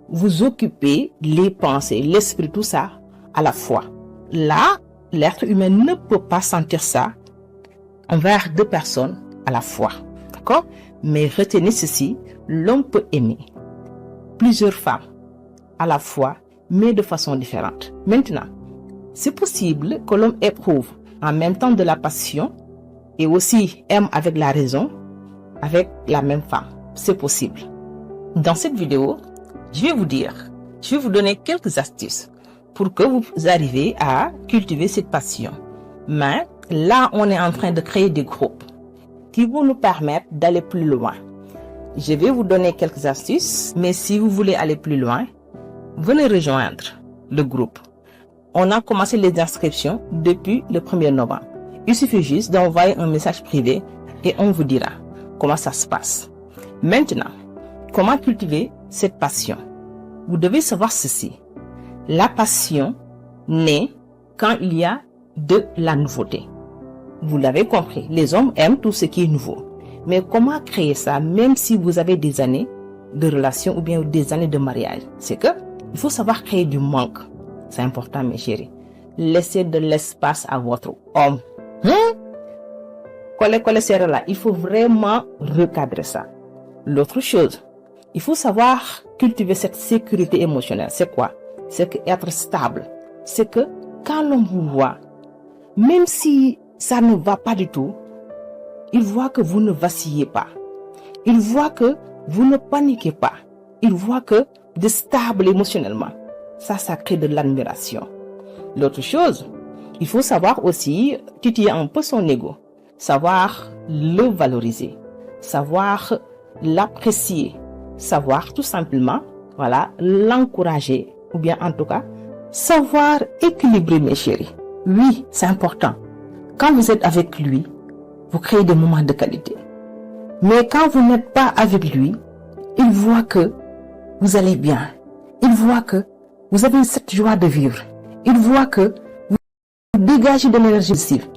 Speaker 8: vous occupez les pensées, l'esprit, tout ça à la fois. Là, l'être humain ne peut pas sentir ça envers deux personnes à la fois. D'accord? Mais retenez ceci, l'homme peut aimer plusieurs femmes à la fois, mais de façon différente. Maintenant, c'est possible que l'homme éprouve en même temps de la passion et aussi aime avec la raison, avec la même femme. C'est possible. Dans cette vidéo, je vais vous donner quelques astuces pour que vous arriviez à cultiver cette passion. Mais là, on est en train de créer des groupes qui vont nous permettre d'aller plus loin. Je vais vous donner quelques astuces, mais si vous voulez aller plus loin, venez rejoindre le groupe. On a commencé les inscriptions depuis le 1er novembre. Il suffit juste d'envoyer un message privé et on vous dira comment ça se passe. Maintenant, comment cultiver cette passion? Vous devez savoir ceci. La passion naît quand il y a de la nouveauté. Vous l'avez compris, les hommes aiment tout ce qui est nouveau. Mais comment créer ça même si vous avez des années de relation ou bien des années de mariage? C'est que il faut savoir créer du manque. C'est important, mes chéris. Laissez de l'espace à votre homme. Là, il faut vraiment recadrer ça. L'autre chose, il faut savoir cultiver cette sécurité émotionnelle. C'est quoi? C'est que être stable. C'est que quand l'homme vous voit, même si ça ne va pas du tout, Il voit que vous ne vacillez pas. Il voit que vous ne paniquez pas. Il voit que vous êtes stable émotionnellement. Ça crée de l'admiration. L'autre chose, il faut savoir aussi titiller un peu son ego. Savoir le valoriser. Savoir l'apprécier. Savoir tout simplement, voilà, l'encourager. Ou bien en tout cas, savoir équilibrer mes chéris. Oui, c'est important. Quand vous êtes avec lui, vous créez des moments de qualité. Mais quand vous n'êtes pas avec lui, il voit que vous allez bien. Il voit que vous avez cette joie de vivre. Il voit que vous dégagez de l'énergie positive.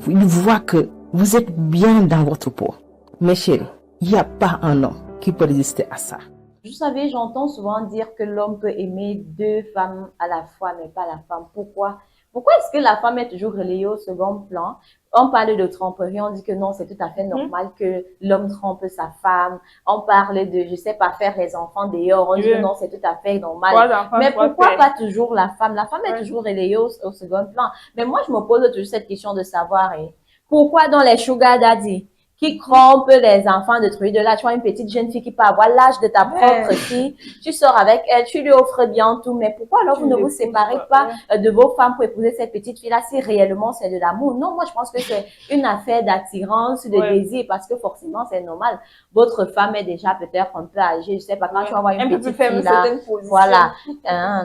Speaker 8: Il voit que vous êtes bien dans votre peau. Mes chéris, il n'y a pas un homme qui peut résister à ça.
Speaker 1: Vous savez, j'entends souvent dire que l'homme peut aimer deux femmes à la fois, mais pas la femme. Pourquoi? Pourquoi est-ce que la femme est toujours relayée au second plan? On parle de tromperie, on dit que non, c'est tout à fait normal que l'homme trompe sa femme. On parle de, je sais pas, faire les enfants dehors, on dit que non, c'est tout à fait normal. Mais pourquoi pas toujours la femme? La femme est toujours relayée au second plan. Mais moi, je me pose toujours cette question de savoir, pourquoi dans les sugar daddy qui trompent les enfants de trucs de là, tu vois une petite jeune fille qui peut avoir l'âge de ta propre fille, tu sors avec elle, tu lui offres bien tout, mais pourquoi alors vous ne vous séparez pas de vos femmes pour épouser cette petite fille-là si réellement c'est de l'amour? Non, moi je pense que c'est une affaire d'attirance, de désir, parce que forcément c'est normal. Votre femme est déjà peut-être un peu âgée, je sais pas, quand tu vas voir une petite fille là, voilà,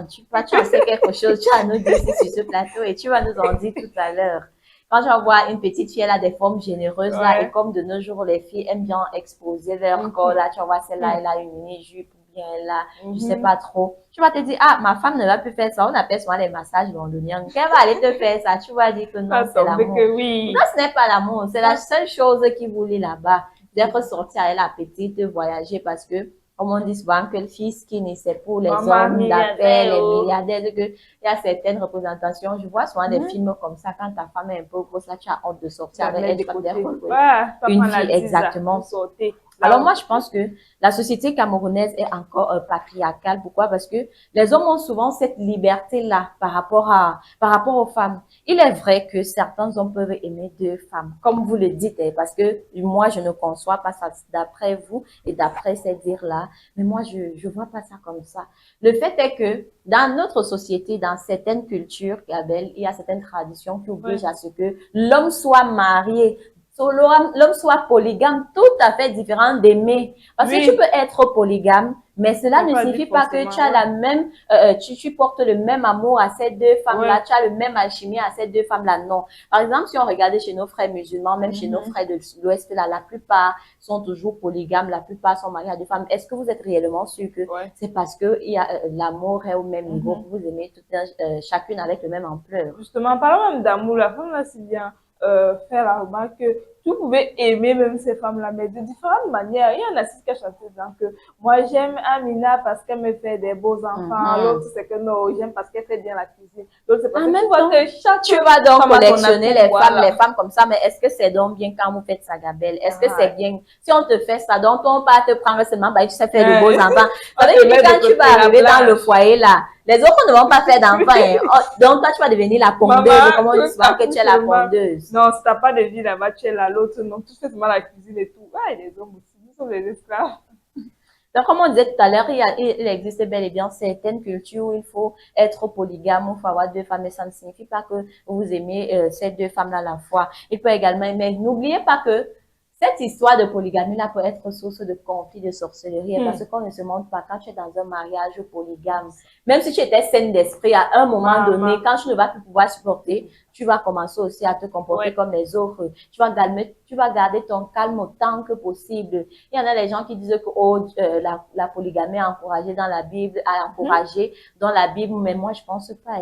Speaker 1: tu as fait quelque chose, tu as nous dire sur ce plateau et tu vas nous en dire tout à l'heure. Quand je vois une petite fille, elle a des formes généreuses là, et comme de nos jours, les filles aiment bien exposer leur corps là, tu vois, celle-là, elle a une mini-jupe, ou bien elle a, je sais pas trop. Tu vas te dire, ah, ma femme ne va plus faire ça, on appelle souvent les massages londoniens. Qu'elle va aller te faire ça, tu vas dire que non, c'est l'amour. Non, ce n'est pas l'amour, c'est la seule chose qui vous lie là-bas, d'être sorti avec la petite, voyager, parce que comme on dit souvent que le fils qui c'est pour les hommes d'affaires, les milliardaires, il y a certaines représentations. Je vois souvent des films comme ça, quand ta femme est un peu grosse, là, tu as honte de sortir avec elle, une fille, exactement. Alors moi, je pense que la société camerounaise est encore patriarcale. Pourquoi? Parce que les hommes ont souvent cette liberté-là par rapport aux femmes. Il est vrai que certains hommes peuvent aimer deux femmes, comme vous le dites, parce que moi, je ne conçois pas ça d'après vous et d'après ces dires-là. Mais moi, je vois pas ça comme ça. Le fait est que dans notre société, dans certaines cultures, Gabelle, il y a certaines traditions qui obligent à ce que l'homme soit marié. L'homme soit polygame, tout à fait différent d'aimer. Parce que tu peux être polygame, mais cela ne signifie pas que tu as la même, tu portes le même amour à ces deux femmes-là, tu as le même alchimie à ces deux femmes-là. Non. Par exemple, si on regardait chez nos frères musulmans, même chez nos frères de l'Ouest, là, la plupart sont toujours polygames, la plupart sont mariés à deux femmes. Est-ce que vous êtes réellement sûr que c'est parce que il y a l'amour est au même niveau, que vous aimez chacune avec le même ampleur?
Speaker 2: Justement, parlant même d'amour, la femme là, c'est bien. Faire la remarque que tu pouvais aimer même ces femmes-là, mais de différentes manières. Il y en a six qui a chanté dans que moi j'aime Amina parce qu'elle me fait des beaux enfants, l'autre c'est que non, j'aime parce qu'elle fait bien la cuisine, l'autre c'est parce que tu vois que chaque
Speaker 1: tu vas donc collectionner les femmes comme ça, mais est-ce que c'est donc bien quand vous faites ça, Gabelle? Est-ce que c'est bien? Si on te fait ça, donc on va te prendre seulement, bah, tu sais faire de beaux enfants. Quand tu vas arriver dans le foyer là, les autres ne vont pas faire d'enfants. Donc, toi, tu vas devenir la pondeuse. Comment on dit souvent que tu es la pondeuse?
Speaker 2: Non, si t'as pas de vie là-bas, tu es là, l'autre, non. Tu fais seulement la cuisine et tout. Ah, et les hommes aussi, ils sont des esclaves.
Speaker 1: Donc, comme on disait tout à l'heure, il existe bel et bien certaines cultures où il faut être polygame, où il faut avoir deux femmes, mais ça ne signifie pas que vous aimez ces deux femmes-là à la fois. Il peut également aimer. N'oubliez pas que cette histoire de polygamie-là peut être source de conflit, de sorcellerie, parce qu'on ne se montre pas quand tu es dans un mariage polygame. Même si tu étais saine d'esprit, à un moment donné, quand tu ne vas plus pouvoir supporter, tu vas commencer aussi à te comporter comme les autres. Tu vas garder ton calme autant que possible. Il y en a des gens qui disent que la polygamie est encouragée dans la Bible, dans la Bible, mais moi je pense pas.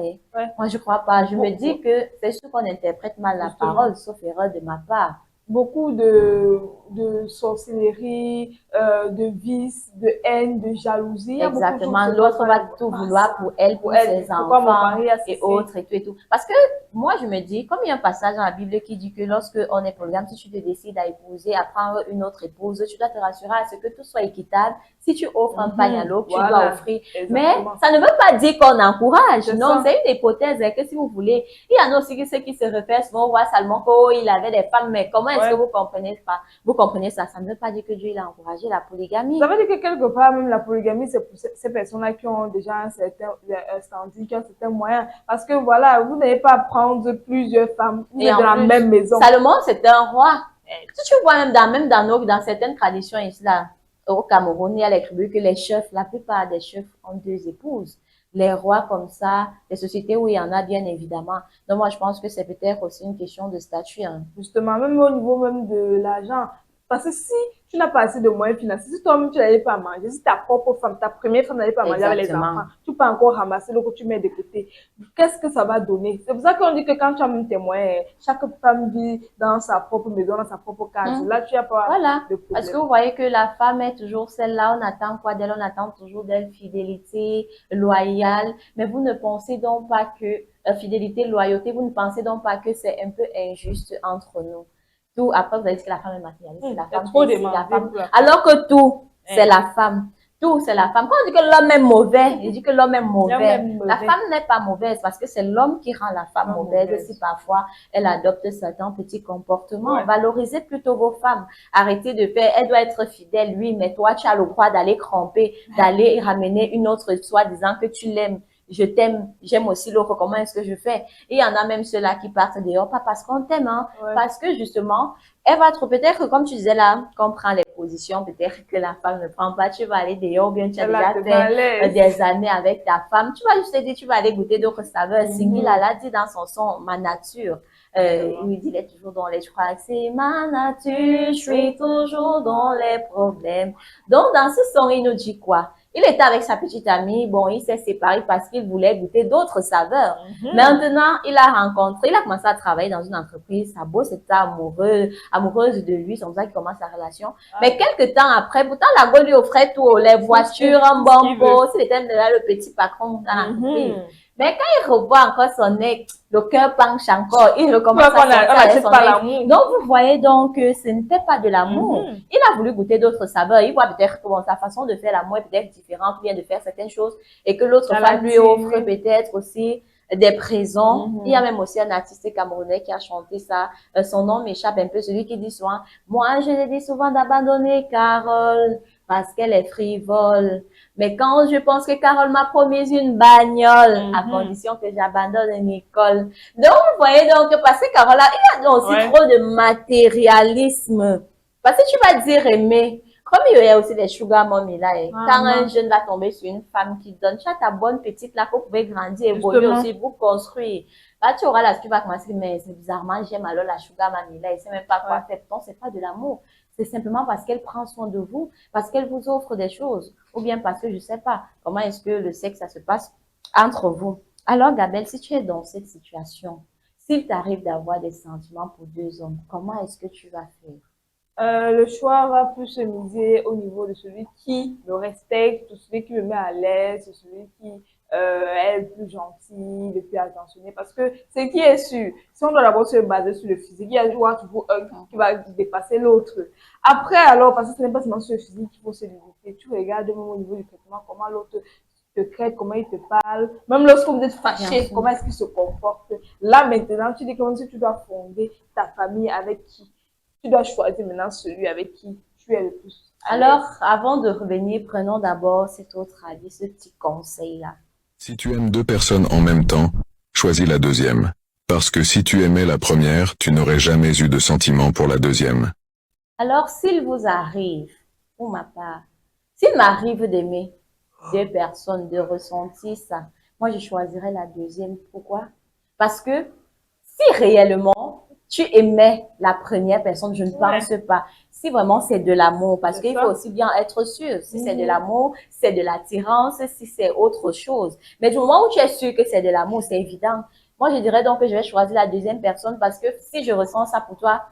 Speaker 1: Moi je crois pas. Je me dis que c'est sûr qu'on interprète mal la parole, sauf erreur de ma part.
Speaker 2: Beaucoup de sorcellerie, de vices, de haine, de jalousie.
Speaker 1: Exactement. L'autre va tout vouloir pour elle, pour ses enfants et autres et tout et tout. Parce que moi, je me dis, comme il y a un passage dans la Bible qui dit que lorsque on est polygame, si tu te décides à épouser, à prendre une autre épouse, tu dois te rassurer à ce que tout soit équitable. Si tu offres un pagne à l'autre, tu dois offrir. Mais ça ne veut pas dire qu'on encourage. Non, c'est une hypothèse que si vous voulez. Il y en a aussi ceux qui se réfèrent souvent, on voit Salomon, il avait des femmes, mais comment est-ce est-ce que
Speaker 2: Ouais.
Speaker 1: vous comprenez pas? Vous comprenez ça? Ça ne veut pas dire que Dieu il a encouragé la polygamie.
Speaker 2: Ça veut dire que quelque part, même la polygamie, c'est pour ces personnes-là qui ont déjà un certain standing, qui ont un certain moyen. Parce que voilà, vous n'allez pas prendre plusieurs femmes, vous
Speaker 1: Et
Speaker 2: êtes
Speaker 1: en
Speaker 2: dans la
Speaker 1: plus,
Speaker 2: même maison.
Speaker 1: Salomon, c'était un roi. Si tu vois dans certaines traditions ici, là, au Cameroun, il y a les tribus que les chefs, la plupart des chefs ont deux épouses. Les rois comme ça, les sociétés où il y en a bien évidemment. Donc moi, je pense que c'est peut-être aussi une question de statut, hein.
Speaker 2: Justement, même au niveau même de l'argent. Parce que si tu n'as pas assez de moyens financiers, si toi-même tu n'avais pas à manger, si ta propre femme, ta première femme n'avait pas à manger avec les
Speaker 1: Exactement.
Speaker 2: enfants, tu peux encore ramasser le que tu mets de côté. Qu'est-ce que ça va donner? C'est pour ça qu'on dit que quand tu as même tes moyens, chaque femme vit dans sa propre maison, dans sa propre case. Là, tu n'as pas
Speaker 1: Voilà,
Speaker 2: de
Speaker 1: parce que
Speaker 2: problème.
Speaker 1: vous voyez que la femme est toujours celle-là, on attend quoi d'elle? On attend toujours d'elle fidélité, loyale, mais vous ne pensez donc pas que fidélité, loyauté, vous ne pensez donc pas que c'est un peu injuste entre nous. Tout, après, vous avez dit que la femme est matérialiste, la
Speaker 2: Il y a
Speaker 1: femme
Speaker 2: trop
Speaker 1: fait ci, la
Speaker 2: demandé
Speaker 1: femme,
Speaker 2: pour la
Speaker 1: alors que tout, c'est la femme. Tout, c'est la femme. Quand on dit que l'homme est mauvais, il dit que l'homme est mauvais.
Speaker 2: même
Speaker 1: La
Speaker 2: mauvais.
Speaker 1: femme n'est pas mauvaise parce que c'est l'homme qui rend la femme
Speaker 2: Pas
Speaker 1: mauvaise
Speaker 2: mauvaise.
Speaker 1: si parfois elle adopte certains petits comportements.
Speaker 2: Ouais.
Speaker 1: Valorisez plutôt vos femmes. Arrêtez de faire, elle doit être fidèle, oui, mais toi, tu as le droit d'aller cramper, d'aller ramener une autre soi-disant que tu l'aimes. Je t'aime, j'aime aussi l'autre, comment est-ce que je fais? Et il y en a même ceux-là qui partent dehors, pas parce qu'on t'aime, hein,
Speaker 2: Ouais.
Speaker 1: parce que justement, elle va trop, peut-être que comme tu disais là, qu'on prend les positions, peut-être que la femme ne prend pas, tu vas aller dehors, ou bien tu as
Speaker 2: Elle
Speaker 1: déjà
Speaker 2: a
Speaker 1: fait des années avec ta femme, tu vas juste te dire, tu vas aller goûter d'autres saveurs. Singhi l'a dit dans son son, ma nature. Il dit, il est toujours dans les, je crois, c'est ma nature, je suis toujours dans les problèmes. Donc, dans ce son, il nous dit quoi? Il était avec sa petite amie, bon, il s'est séparé parce qu'il voulait goûter d'autres saveurs. Maintenant, il a commencé à travailler dans une entreprise, sa boss était amoureuse de lui, c'est comme ça qu'il commence sa relation. Mais quelques temps après, pourtant, la go lui offrait tout, les voitures, un bon poste, il était là le petit patron dans l'entreprise. Mais quand il revoit encore son ex, le cœur penche encore, il recommence à sortir avec son ex. Donc, vous voyez donc que ce n'était pas de l'amour. Il a voulu goûter d'autres saveurs. Il voit peut-être que bon, sa façon de faire l'amour est peut-être différente, ou bien de faire certaines choses, et que l'autre femme lui offre peut-être aussi des présents. Il y a même aussi un artiste camerounais qui a chanté ça. Son nom m'échappe un peu, celui qui dit souvent, moi je l'ai dit souvent d'abandonner Carole parce qu'elle est frivole. Mais quand je pense que Carole m'a promis une bagnole, à condition que j'abandonne Nicole. Donc, vous voyez donc, parce que Carole, il y a aussi trop de matérialisme. Parce que tu vas dire aimer. Comme il y a aussi des sugar mommy là, quand un jeune va tomber sur une femme qui donne, tu as ta bonne petite là, que vous pouvez grandir, évoluer aussi, vous construire. Là, tu auras là, tu vas commencer, mais c'est bizarrement, j'aime alors la sugar mommy là, il sait même pas quoi faire. Pourtant, c'est pas de l'amour. C'est simplement parce qu'elle prend soin de vous, parce qu'elle vous offre des choses, ou bien parce que je sais pas comment est-ce que le sexe, ça se passe entre vous. Alors, Gabelle, si tu es dans cette situation, s'il t'arrive d'avoir des sentiments pour deux hommes, comment est-ce que tu vas faire?
Speaker 2: Le choix va plus se miser au niveau de celui qui me respecte, de celui qui me met à l'aise, de celui qui est le plus gentil, le plus attentionné. Parce que ce qui est sûr, si on doit d'abord se baser sur le physique, il y a toujours un qui va dépasser l'autre. Après, alors, parce que ce n'est pas seulement sur le physique qu'il faut se limiter, tu regardes même au niveau du traitement, comment l'autre te traite, comment il te parle, même lorsque vous êtes fâché, comment est-ce qu'il se comporte. Là, maintenant, tu dis comment est-ce que tu dois fonder ta famille avec qui. Tu dois choisir maintenant celui avec qui tu es le plus.
Speaker 1: Alors, avant de revenir, prenons d'abord cet autre avis, ce petit conseil-là.
Speaker 9: Si tu aimes deux personnes en même temps, choisis la deuxième. Parce que si tu aimais la première, tu n'aurais jamais eu de sentiment pour la deuxième.
Speaker 1: Alors, s'il vous arrive, pour ma part, s'il m'arrive d'aimer deux personnes, de ressentir ça, moi, je choisirais la deuxième. Pourquoi? Parce que si réellement tu aimais la première personne, je ne pense pas. Si vraiment c'est de l'amour, parce qu'il faut aussi bien être sûr. Si c'est de l'amour, c'est de l'attirance, si c'est autre chose. Mais du moment où tu es sûr que c'est de l'amour, c'est évident. Moi, je dirais donc que je vais choisir la deuxième personne parce que si je ressens ça pour toi,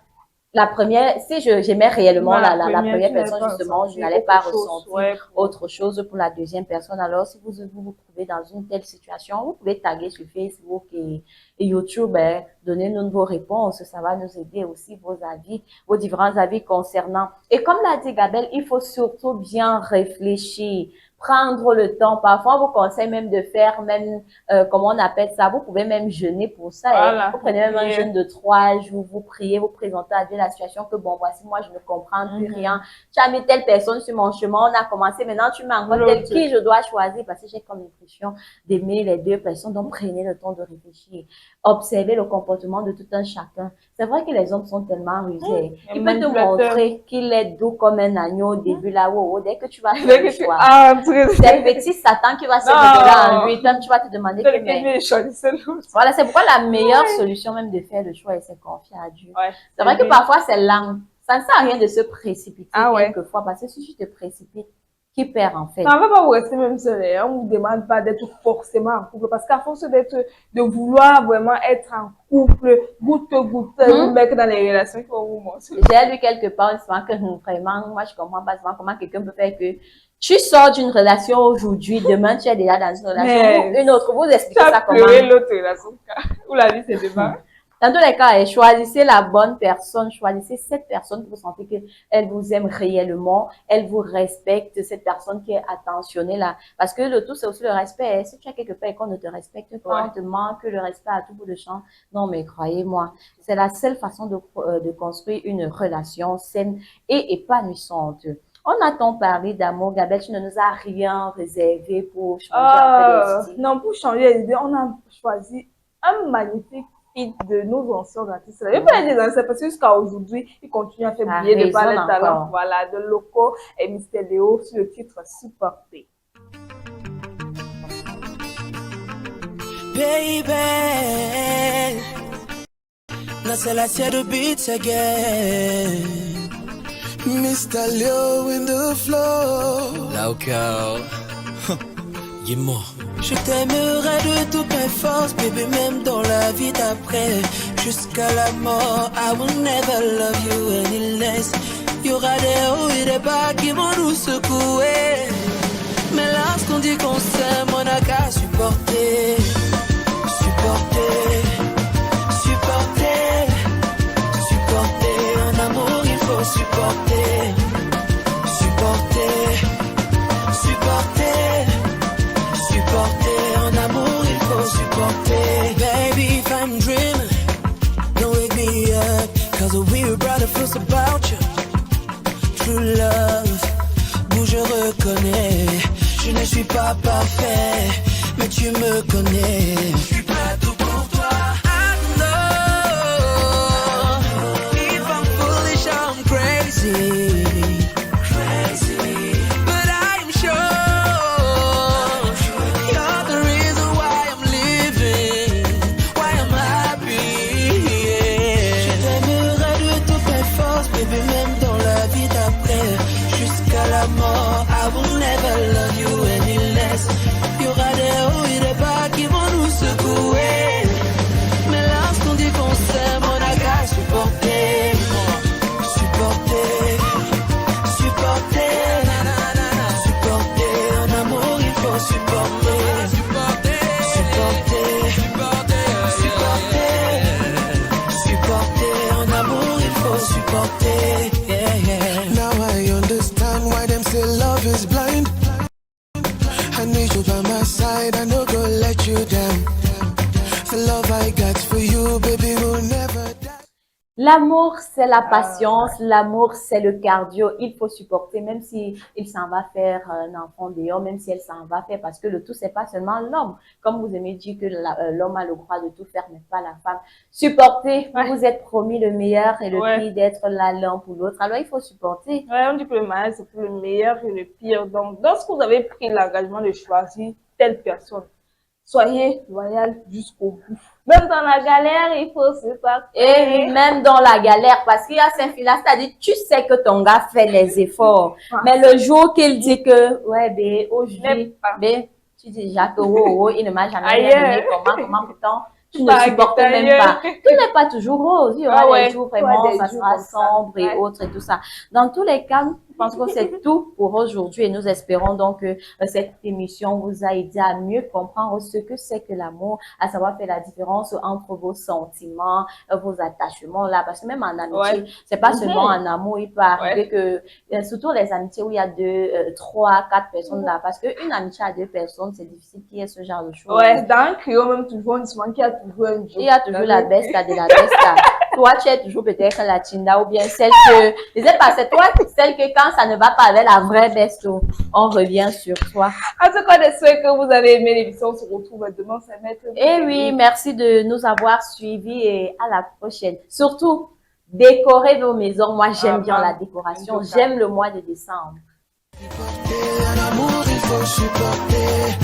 Speaker 1: la première, si j'aimais réellement la première personne, justement, je n'allais pas ressentir autre chose pour la deuxième personne. Alors, si vous trouvez dans une telle situation, vous pouvez taguer sur Facebook et YouTube, donnez-nous vos réponses. Ça va nous aider aussi, vos avis, vos différents avis concernant. Et comme l'a dit Gabelle, il faut surtout bien réfléchir. prendre le temps. Parfois, on vous conseille même de faire même, comment on appelle ça, vous pouvez même jeûner pour ça.
Speaker 2: Voilà.
Speaker 1: Vous prenez même un jeûne de 3 jours, vous priez, vous présentez à Dieu la situation que bon, voici, moi, je ne comprends plus rien. Tu as mis telle personne sur mon chemin, on a commencé, maintenant tu mets encore tel qui je dois choisir parce que j'ai comme l'impression d'aimer les deux personnes. Donc, prenez le temps de réfléchir. Observez le comportement de tout un chacun. C'est vrai que les hommes sont tellement rusés. Il peut te montrer qu'il est doux comme un agneau au début, là, dès que tu vas faire le choix. C'est le petit Satan qui va se révéler en lui. Toi, tu vas te demander voilà, c'est pourquoi la meilleure solution même de faire le choix, c'est confier à Dieu. C'est vrai que parfois, c'est lent. Ça ne sert à rien de se précipiter quelquefois, parce que si tu te précipites, qui perd en fait?
Speaker 2: Ça ne va pas vous rester même seul. On ne vous demande pas d'être forcément en couple. Parce qu'à force de vouloir vraiment être en couple, goutte que goutte, vous mettez dans les relations qui vont vous montrer.
Speaker 1: J'ai lu quelque part souvent que vraiment, moi je comprends pas souvent comment quelqu'un peut faire que tu sors d'une relation aujourd'hui, demain tu es déjà dans une relation, une autre. Vous expliquez ça comment?
Speaker 2: L'autre relation, ou la vie c'est demain.
Speaker 1: Dans tous les cas, choisissez la bonne personne, choisissez cette personne que vous sentez qu'elle vous aime réellement, elle vous respecte, cette personne qui est attentionnée là. Parce que le tout, c'est aussi le respect. Si tu as quelque part et qu'on ne te respecte pas, on te manque le respect à tout bout de champ. Non, mais croyez-moi, c'est la seule façon de construire une relation saine et épanouissante. On a tant parlé d'amour, Gabelle, tu ne nous as rien réservé pour changer un peu les idées.
Speaker 2: Non, pour changer les idées, on a choisi un magnifique de nos anciens artistes. Je ne vais pas dire anciens parce que jusqu'à aujourd'hui, ils continuent à faire briller de par les talents. Voilà, de Loco et Mister Léo sur le titre Supporté.
Speaker 10: Baby, now c'est la tienne de beats again. Mr. Leo in the floor. Loco. Dis-moi. Je t'aimerai de toutes mes forces, bébé, même dans la vie d'après. Jusqu'à la mort, I will never love you any less. Y'aura des hauts et des bas qui vont nous secouer. Mais lorsqu'on dit qu'on s'aime, on n'a qu'à supporter. Supporter, supporter, supporter. En amour, il faut supporter. Supporter, supporter. Supporter, en amour il faut supporter. Baby, if I'm dreaming, don't wake me up, cause a weird brother feels about you. True love, où je reconnais, je ne suis pas parfait, mais tu me connais. Je suis pas tout pour toi. I know, if I'm foolish, I'm crazy. I will never love you any less. Y'aura des hauts et des bas qui vont nous secouer. Mais lorsqu'on dit qu'on s'aime, on a qu'à supporter. Supporter, supporter, supporter. En amour, il faut supporter. Supporter, supporter, supporter. En amour, il faut supporter. Yeah, yeah. Now I understand why them say love is blind. I need you by my side, I no go let you down. The love I got for you, baby, will never die.
Speaker 1: L'amour, c'est la patience. L'amour, c'est le cardio. Il faut supporter, même si il s'en va faire un enfant dehors, même si elle s'en va faire, parce que le tout, c'est pas seulement l'homme. Comme vous aimez dire que l'homme a le droit de tout faire, mais pas la femme. Supporter. Vous vous êtes promis le meilleur et le pire d'être là l'un pour l'autre. Alors, il faut supporter.
Speaker 2: On dit que le mariage, c'est pour le meilleur et le pire. Donc, lorsque vous avez pris l'engagement de choisir telle personne, soyez loyal jusqu'au bout. Même dans la galère, il faut se battre.
Speaker 1: Et même dans la galère, parce qu'il y a Saint-Philas, c'est-à-dire, tu sais que ton gars fait les efforts. Mais le jour qu'il dit que, aujourd'hui, tu dis déjà que, il ne m'a jamais rien donné, comment, pourtant, tu ne supportes même pas. Tout n'est pas toujours rose. Il y aura des jours vraiment, ça sera sombre et autres et tout ça. Dans tous les cas, pense que c'est tout pour aujourd'hui et nous espérons donc que cette émission vous a aidé à mieux comprendre ce que c'est que l'amour, à savoir faire la différence entre vos sentiments, vos attachements là, parce que même en amitié, c'est pas seulement en amour, il peut arriver que, surtout les amitiés où il y a 2, 3, 4 personnes là, parce qu'une amitié à 2 personnes, c'est difficile qu'il y ait ce genre de choses.
Speaker 2: Ouais, dans un trio même toujours, on dit souvent qu'il y a toujours un jour.
Speaker 1: Il y a toujours la besta de la besta. Toi, tu es toujours peut-être la Chinda ou bien celle que, je sais pas, c'est toi, celle que quand ça ne va pas avec la vraie besto, on revient sur toi.
Speaker 2: En tout cas, j'espère que vous avez aimé l'émission. On se retrouve demain, ça va être...
Speaker 1: Et oui, merci de nous avoir suivis et à la prochaine. Surtout, décorez nos maisons. Moi, j'aime bien la décoration. J'aime le mois de décembre.
Speaker 10: Un amour, il faut supporter.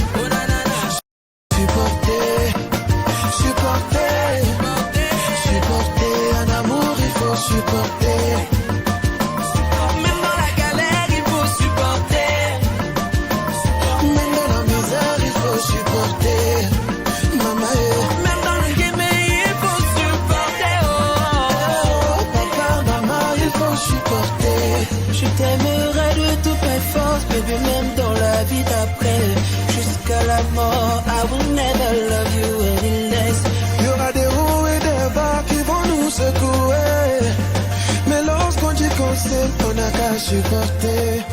Speaker 10: Supporter, un amour, il faut supporter. Même dans la galère, il faut supporter. Même dans la misère, il faut supporter. Maman, même dans le game, il faut supporter. Oh, papa, maman, il faut supporter. Je t'aimerai de toutes mes forces, baby, même dans la vie d'après. Jusqu'à la mort, I will never love you any less. Il y aura des hauts et des bas qui vont nous secouer. Mais lorsqu'on dit qu'on s'aime, on n'a qu'à supporter.